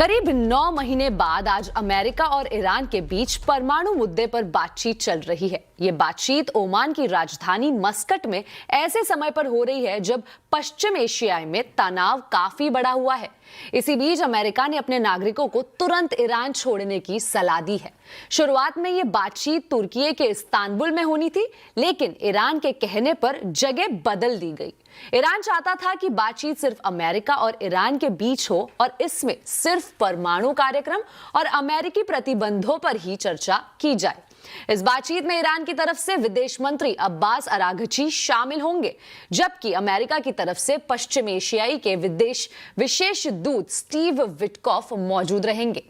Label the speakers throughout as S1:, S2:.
S1: करीब 9 महीने बाद आज अमेरिका और ईरान के बीच परमाणु मुद्दे पर बातचीत चल रही है। ये बातचीत ओमान की राजधानी मस्कट में ऐसे समय पर हो रही है जब पश्चिम एशिया में तनाव काफी बढ़ा हुआ है। इसी बीच अमेरिका ने अपने नागरिकों को तुरंत ईरान छोड़ने की सलाह दी है। शुरुआत में ये बातचीत तुर्की के इस्तांबुल में होनी थी, लेकिन ईरान के कहने पर जगह बदल दी गई। ईरान चाहता था कि बातचीत सिर्फ अमेरिका और ईरान के बीच हो और इसमें सिर्फ परमाणु कार्यक्रम और अमेरिकी प्रतिबंधों पर ही चर्चा की जाए। इस बातचीत में ईरान की तरफ से विदेश मंत्री अब्बास अराघची शामिल होंगे, जबकि अमेरिका की तरफ से पश्चिम एशियाई के विशेष दूत स्टीव विटकॉफ मौजूद रहेंगे।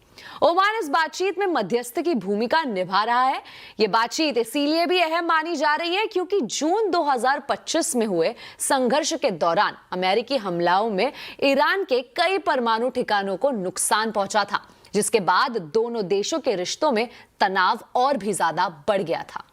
S1: ओमान इस बातचीत में मध्यस्थ की भूमिका निभा रहा है। यह बातचीत इसीलिए भी अहम मानी जा रही है क्योंकि जून 2025 में हुए संघर्ष के दौरान अमेरिकी हमलों में ईरान के कई परमाणु ठिकानों को नुकसान पहुंचा था, जिसके बाद दोनों देशों के रिश्तों में तनाव और भी ज्यादा बढ़ गया था।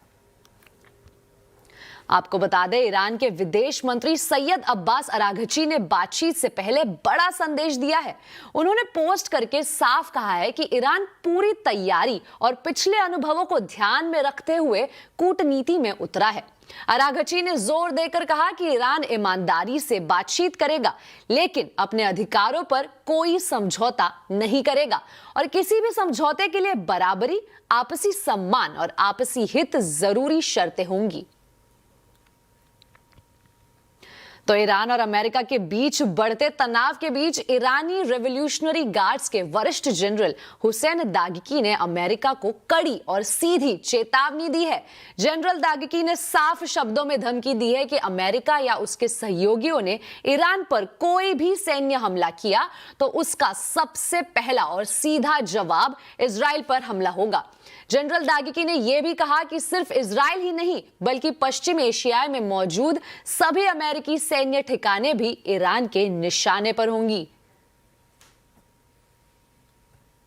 S1: आपको बता दें, ईरान के विदेश मंत्री सैयद अब्बास अराघची ने बातचीत से पहले बड़ा संदेश दिया है। उन्होंने पोस्ट करके साफ कहा है कि ईरान पूरी तैयारी और पिछले अनुभवों को ध्यान में रखते हुए कूटनीति में उतरा है। अराघची ने जोर देकर कहा कि ईरान ईमानदारी से बातचीत करेगा, लेकिन अपने अधिकारों पर कोई समझौता नहीं करेगा और किसी भी समझौते के लिए बराबरी, आपसी सम्मान और आपसी हित जरूरी शर्तें होंगी। तो ईरान और अमेरिका के बीच बढ़ते तनाव के बीच ईरानी रेवोल्यूशनरी गार्ड्स के वरिष्ठ जनरल हुसैन दागिकी ने अमेरिका को कड़ी और सीधी चेतावनी दी है। जनरल दागिकी ने साफ शब्दों में धमकी दी है कि अमेरिका या उसके सहयोगियों ने ईरान पर कोई भी सैन्य हमला किया तो उसका सबसे पहला और सीधा जवाब इजराइल पर हमला होगा। जनरल दागिकी ने यह भी कहा कि सिर्फ इजराइल ही नहीं बल्कि पश्चिम एशिया में मौजूद सभी अमेरिकी सैन्य ठिकाने भी ईरान के निशाने पर होंगी।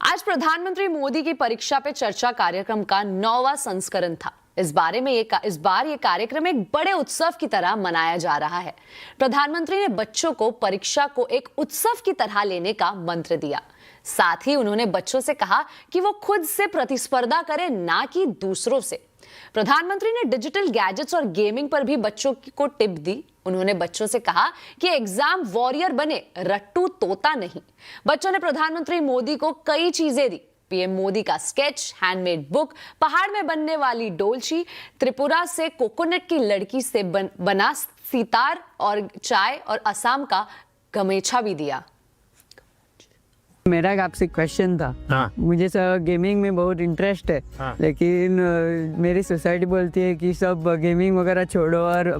S1: आज प्रधानमंत्री मोदी की परीक्षा पे चर्चा कार्यक्रम का 9वां संस्करण था। इस बार ये कार्यक्रम एक बड़े उत्सव की तरह मनाया जा रहा है। प्रधानमंत्री ने बच्चों को परीक्षा को एक उत्सव की तरह लेने का मंत्र दिया। साथ ही उन्होंने बच्चों से कहा कि वो खुद से प्रतिस्पर्धा करें, ना कि दूसरों से। प्रधानमंत्री ने डिजिटल गैजेट्स और गेमिंग पर भी बच्चों को टिप दी। उन्होंने बच्चों से कहा कि एग्जाम वॉरियर बने, रट्टू तोता नहीं। बच्चों ने प्रधानमंत्री मोदी को कई चीजें दी। पीएम मोदी का स्केच, हैंडमेड बुक, पहाड़ में बनने वाली डोलची, त्रिपुरा से कोकोनट की लड़की से बना सितार और चाय और असम का गमेछा भी दिया।
S2: मेरा आपसे क्वेश्चन था।
S3: हाँ।
S2: मुझे सर गेमिंग में बहुत इंटरेस्ट है।
S3: हाँ।
S2: लेकिन मेरी सोसाइटी बोलती है कि सब गेमिंग वगैरह छोड़ो और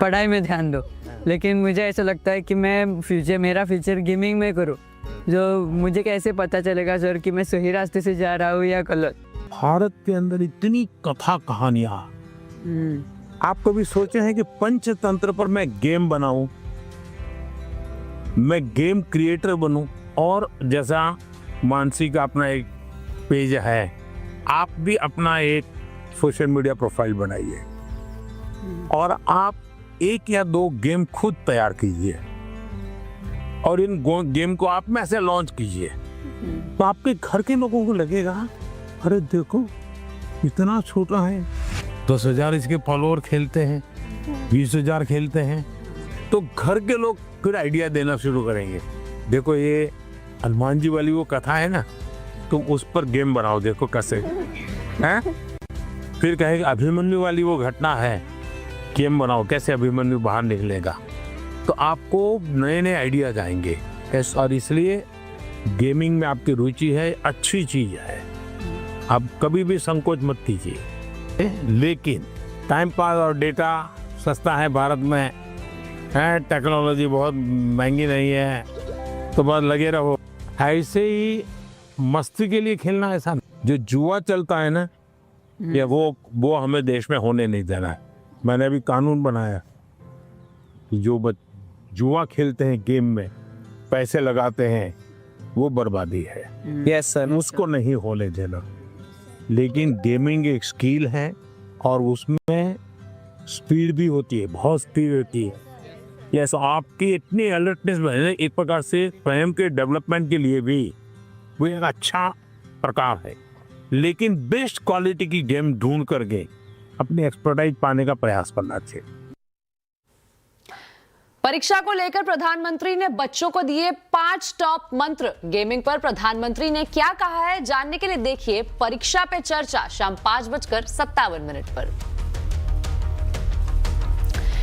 S2: पढ़ाई में ध्यान दो। लेकिन मुझे ऐसा लगता है कि मेरा फ्यूचर गेमिंग में करूँ। जो मुझे कैसे पता चलेगा सर कि मैं सही रास्ते से जा रहा हूँ या गलत?
S3: भारत के अंदर इतनी कथा कहानियां, आप कभी सोचे हैं कि पंचतंत्र पर मैं गेम बनाऊं, मैं गेम क्रिएटर बनूं? और जैसा मानसी का अपना एक पेज है, आप भी अपना एक सोशल मीडिया प्रोफाइल बनाइए और आप 1 या 2 गेम खुद तैयार कीजिए और इन गेम को आप में ऐसे लॉन्च कीजिए, तो आपके घर के लोगों को लगेगा अरे देखो इतना छोटा है, 10,000 इसके फॉलोअर खेलते हैं, 20,000 खेलते हैं, तो घर के लोग फिर आइडिया देना शुरू करेंगे। देखो ये हनुमान जी वाली वो कथा है ना, तुम उस पर गेम बनाओ, देखो कैसे हैं। फिर कहेगा अभिमन्यु वाली वो घटना है, गेम बनाओ कैसे अभिमन्यु बाहर निकलेगा। तो आपको नए नए आइडियाज आएंगे। और इसलिए गेमिंग में आपकी रुचि है, अच्छी चीज है, आप कभी भी संकोच मत कीजिए। लेकिन टाइम पास और डेटा सस्ता है भारत में, है टेक्नोलॉजी बहुत महंगी नहीं है, तो बस लगे रहो। ऐसे ही मस्ती के लिए खेलना ऐसा नहीं। जो जुआ चलता है ना, या वो हमें देश में होने नहीं देना है। मैंने अभी कानून बनाया कि जो जुआ खेलते हैं, गेम में पैसे लगाते हैं, वो बर्बादी है।
S4: Yes sir.
S3: उसको नहीं होने देना। लेकिन गेमिंग एक स्किल है और उसमें स्पीड भी होती है, बहुत स्पीड होती है। यस, आपकी इतनी अलर्टनेस है, एक प्रकार से स्वयं के डेवलपमेंट के लिए भी वो एक अच्छा प्रकार है। लेकिन बेस्ट क्वालिटी की गेम ढूंढ करके अपनी एक्सपर्टाइज पाने का प्रयास करना चाहिए।
S1: परीक्षा को लेकर प्रधानमंत्री ने बच्चों को दिए 5 टॉप मंत्र। गेमिंग पर प्रधानमंत्री ने क्या कहा है, जानने के लिए देखिए परीक्षा पे चर्चा शाम 5:57 पर।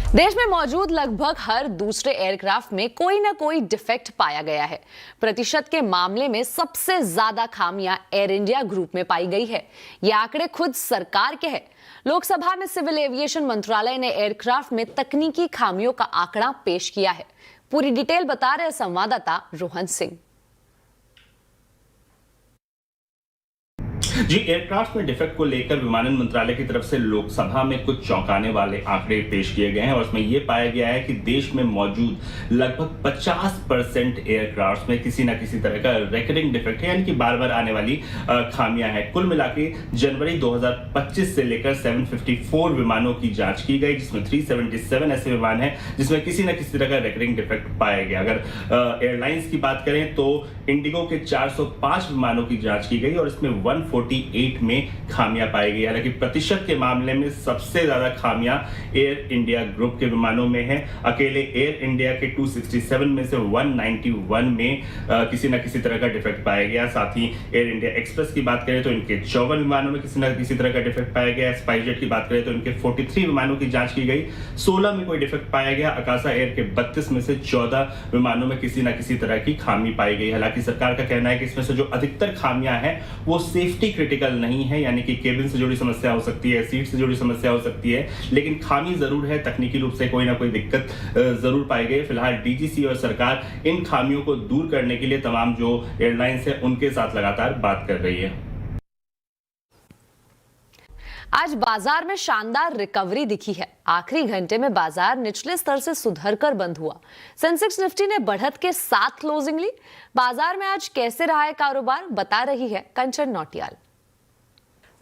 S1: देश में मौजूद लगभग हर दूसरे एयरक्राफ्ट में कोई ना कोई डिफेक्ट पाया गया है। प्रतिशत के मामले में सबसे ज्यादा खामियां एयर इंडिया ग्रुप में पाई गई है। ये आंकड़े खुद सरकार के हैं। लोकसभा में सिविल एविएशन मंत्रालय ने एयरक्राफ्ट में तकनीकी खामियों का आंकड़ा पेश किया है। पूरी डिटेल बता रहे संवाददाता रोहन सिंह।
S5: जी, एयरक्राफ्ट में डिफेक्ट को लेकर विमानन मंत्रालय की तरफ से लोकसभा में कुछ चौंकाने वाले आंकड़े पेश किए गए हैं और उसमें यह पाया गया है कि देश में मौजूद लगभग 50% एयरक्राफ्ट में किसी न किसी तरह का रिकरिंग डिफेक्ट है, यानी कि बार बार आने वाली खामियां हैं। कुल मिला के जनवरी 2025 से लेकर 754 विमानों की जांच की गई, जिसमें 377 ऐसे विमान हैं जिसमें किसी न किसी तरह का रिकरिंग डिफेक्ट पाया गया। अगर एयरलाइंस की बात करें तो इंडिगो के 405 विमानों की जांच की गई और इसमें 148 में खामियां पाई गई। हालांकि प्रतिशत के मामले में सबसे ज्यादा खामियां एयर इंडिया ग्रुप के विमानों में हैं। अकेले एयर इंडिया के 267 में से 191 में किसी न किसी तरह का डिफेक्ट पाया गया। साथ ही एयर इंडिया एक्सप्रेस की बात करें तो इनके 54 विमानों में किसी न किसी तरह का डिफेक्ट पाया गया। स्पाइसजेट की बात करें तो इनके 43 विमानों की जांच की गई, 16 में कोई डिफेक्ट पाया गया। अकासा एयर के 32 में से 14 विमानों में किसी न किसी तरह की खामी पाई गई। हालांकि सरकार का कहना है कि इसमें से जो अधिकतर खामियां हैं वो सेफ्टी क्रिटिकल नहीं है, यानी कि केबिन से जुड़ी समस्या हो सकती है, सीट से जुड़ी समस्या हो सकती है, लेकिन खामी जरूर है, तकनीकी रूप से कोई ना कोई दिक्कत जरूर पाई गई। फिलहाल डीजीसी और सरकार इन खामियों को दूर करने के लिए तमाम जो एयरलाइंस है उनके साथ लगातार बात कर रही है।
S1: आज बाजार में शानदार रिकवरी दिखी है। आखिरी घंटे में बाजार निचले स्तर से सुधरकर बंद हुआ। सेंसेक्स निफ्टी ने बढ़त के साथ क्लोजिंग ली। बाजार में आज कैसे रहा है कारोबार, बता रही है कंचन नौटियाल।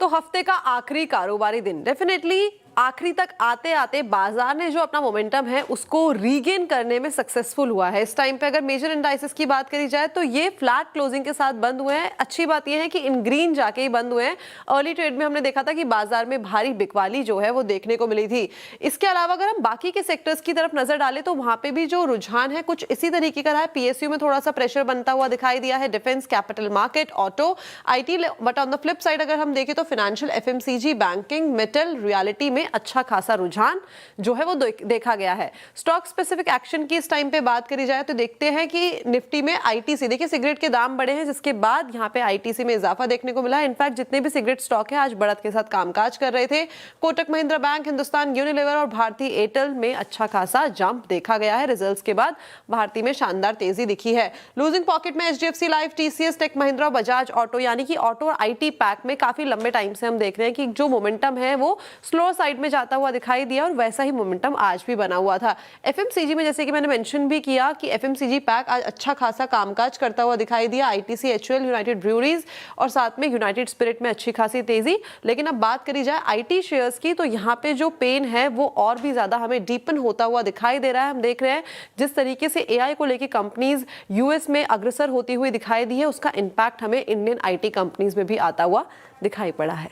S6: तो हफ्ते का आखिरी कारोबारी दिन डेफिनेटली आखिरी तक आते आते बाजार ने जो अपना मोमेंटम है उसको रीगेन करने में सक्सेसफुल हुआ है। इस टाइम पे अगर मेजर इंडाइसेस की बात करी जाए तो ये फ्लैट क्लोजिंग के साथ बंद हुए हैं। अच्छी बात ये है कि इन ग्रीन जाके ही बंद हुए हैं। अर्ली ट्रेड में हमने देखा था कि बाजार में भारी बिकवाली जो है वो देखने को मिली थी। इसके अलावा अगर हम बाकी के सेक्टर्स की तरफ नजर डालें तो वहां पे भी जो रुझान है कुछ इसी तरीके का रहा है। पीएसयू में थोड़ा सा प्रेशर बनता हुआ दिखाई दिया है, defence, capital market, auto, IT. But on the flip side अगर हम देखें तो financial, FMCG, banking, metal, reality में अच्छा खासा रुझान जो है वो देखा गया है। स्टॉक स्पेसिफिक एक्शन की इस टाइम पे बात करी जाए तो देखते हैं कि निफ्टी में आईटीसी, देखिए सिगरेट के दाम बढ़े हैं जिसके बाद यहाँ पे आईटीसी में इजाफा देखने को मिला है। इनफैक्ट जितने भी सिगरेट स्टॉक है आज बढ़त के साथ कामकाज कर रहे थे। कोटक महिंद्रा बैंक, हिंदुस्तान यूनिलीवर और भारतीय एयरटेल में अच्छा खासा जंप देखा गया है। रिजल्ट्स के बाद भारतीय में शानदार तेजी दिखी है। लूजिंग पॉकेट में HDFC Life, TCS, Tech Mahindra, Bajaj Auto, यानी कि ऑटो और आईटी पैक में काफी लंबे टाइम से हम देख रहे हैं कि जो मोमेंटम है वो स्लो साइड में जाता हुआ दिखाई दिया और वैसा ही मोमेंटम आज भी बना हुआ था। एफएमसीजी में जैसे कि मैंने मेंशन भी किया कि एफएमसीजी पैक आज अच्छा खासा कामकाज करता हुआ दिखाई दिया। आईटीसी, एचयूएल, यूनाइटेड ब्रूअरीज और साथ में यूनाइटेड स्पिरिट में अच्छी खासी तेजी। लेकिन अब बात करी जाए आईटी शेयर्स की तो यहाँ पे जो पेन है वो और भी ज्यादा हमें डीपन होता हुआ दिखाई दे रहा है। हम देख रहे हैं जिस तरीके से एआई को लेकर कंपनीज यूएस में अग्रसर होती हुई दिखाई दी है, उसका इंपैक्ट हमें इंडियन आईटी कंपनीज में भी आता हुआ दिखाई पड़ा है।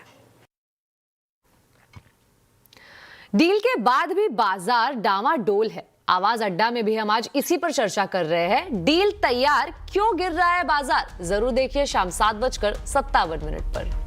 S1: डील के बाद भी बाजार डामाडोल है। आवाज अड्डा में भी हम आज इसी पर चर्चा कर रहे हैं। डील तैयार, क्यों गिर रहा है बाजार, जरूर देखिए शाम 7:57 पर।